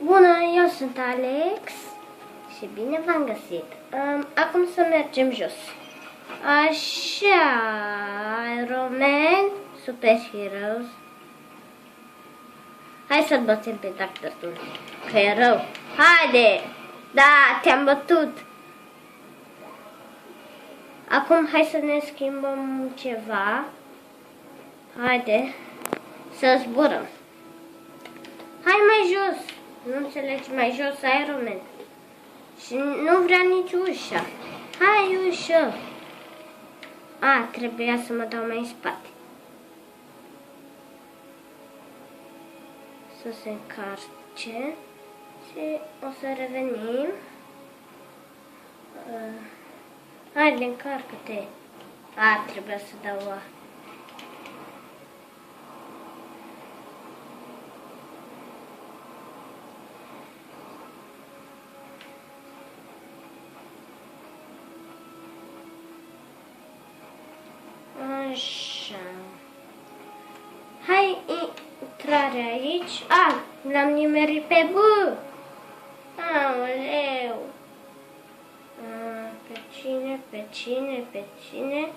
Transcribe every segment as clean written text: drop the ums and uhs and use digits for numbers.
Bună, eu sunt Alex și bine v-am găsit. Acum să mergem jos. Așa, Iron Man, Super Heroes. Hai să-l bătem pe Dr. Doom, că e rău. Haide! Da, te-am bătut. Acum hai să ne schimbăm ceva. Haide să zburăm. Hai mai jos. Nu înțelegi, mai jos, Iron Man. Și nu vrea nici ușa. Hai ușă. A, trebuia să mă dau mai în spate. Să se încarce. Și o să revenim. Haide, încarcă-te. A, trebuia să dau A. Așa. Hai intrare aici. A, l-am nimerit pe B. Aoleu. Pe cine, pe cine, pe cine?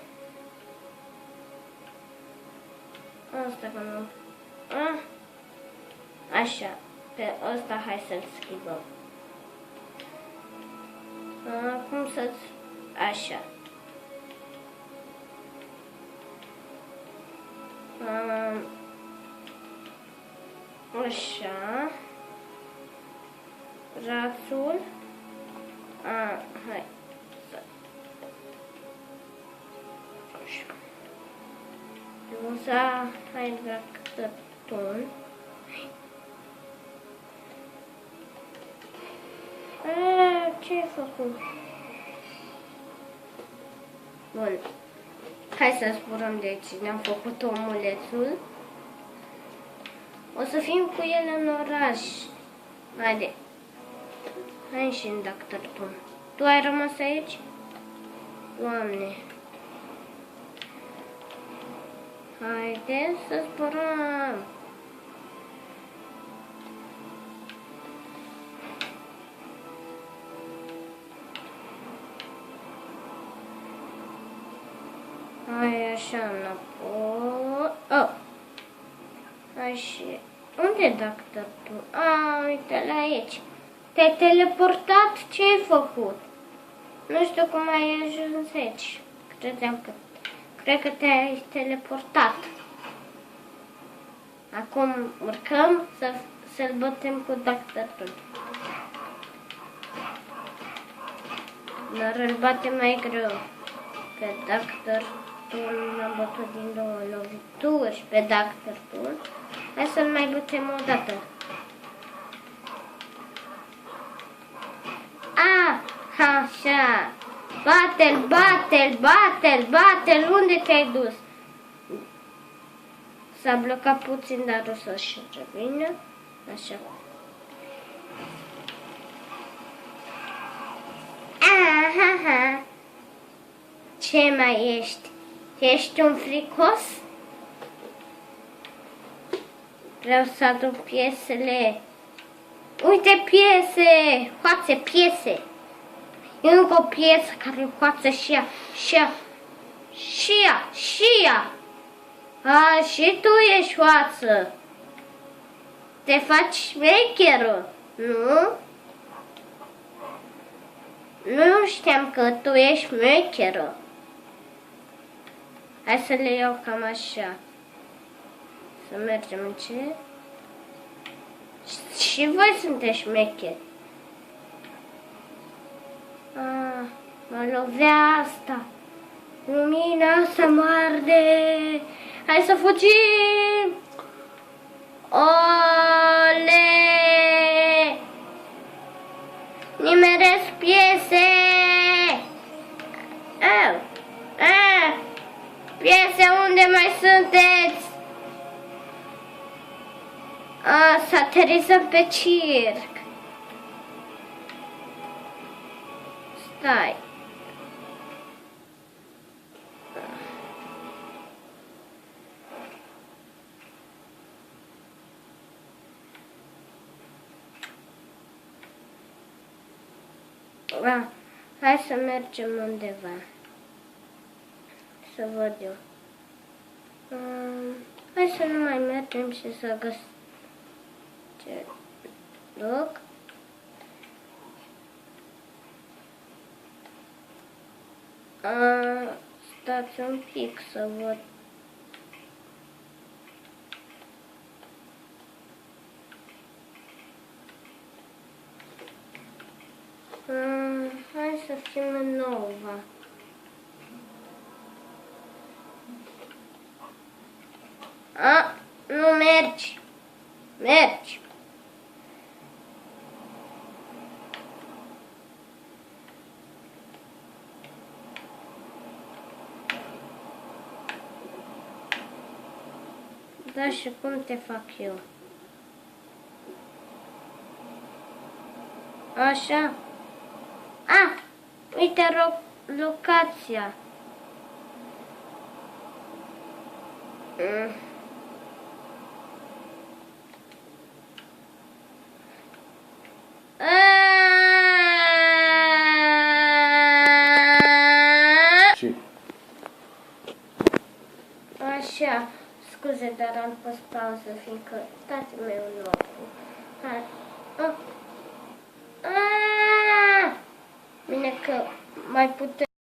Asta că nu. Așa. Pe ăsta hai să-l schimbăm. Cum să-ți... Așa. Așa. Rațul. Hai. Așa. Uza, hai Dr. Ce-ai făcut? Bun. Hai să zburăm de aici. Ne-am făcut omulețul. O să fim cu el în oraș. Haide. Hai și în Dr. Doom. Tu ai rămas aici? Doamne. Haide să zburăm. Hai așa înapoi. Hai și... Unde e Dr. Doom? Uite-l aici. Te-ai teleportat? Ce ai făcut? Nu știu cum ai ajuns aici. Cred că te-ai teleportat. Acum urcăm să-l bătem cu Dr. Doom. Dar îl batem mai greu. Pe Dr. Doom l-am bătut din 2 lovituri și pe Dr. Doom. Hai să-l mai bătem o dată. Așa. Bate-l, bate-l, bate-l, bate-l. Unde te-ai dus? S-a blocat puțin, dar o să-și revină. Așa. Aha. Ce mai ești? Ești un fricos? Vreau să aduc piesele. Uite piese! Hoațe, piese! E încă o piesă care hoață și ea, și ea, și ea, și ea. Și tu ești hoață. Te faci șmecherul, nu? Nu știam că tu ești șmecherul. Hai să le iau cam așa. Să mergem în ce? Și voi sunteți șmecheri. Mă lovea asta. Lumina să mă arde. Hai să fugim. Ole! Nimeresc piese. Piese, unde mai sunteți? Să aterizăm pe circ. Stai. Hai să mergem undeva. Să văd eu. Hai să nu mai mergem și să găsim ce loc. Stați un pic să văd. Hai să fim în Nova. Nu mergi. Mergi. Da, și cum te fac eu? Așa. Uite locația. Așa, scuze, dar am pus pauză, fiindcă tatăl meu nu a făcut. Bine că mai putem.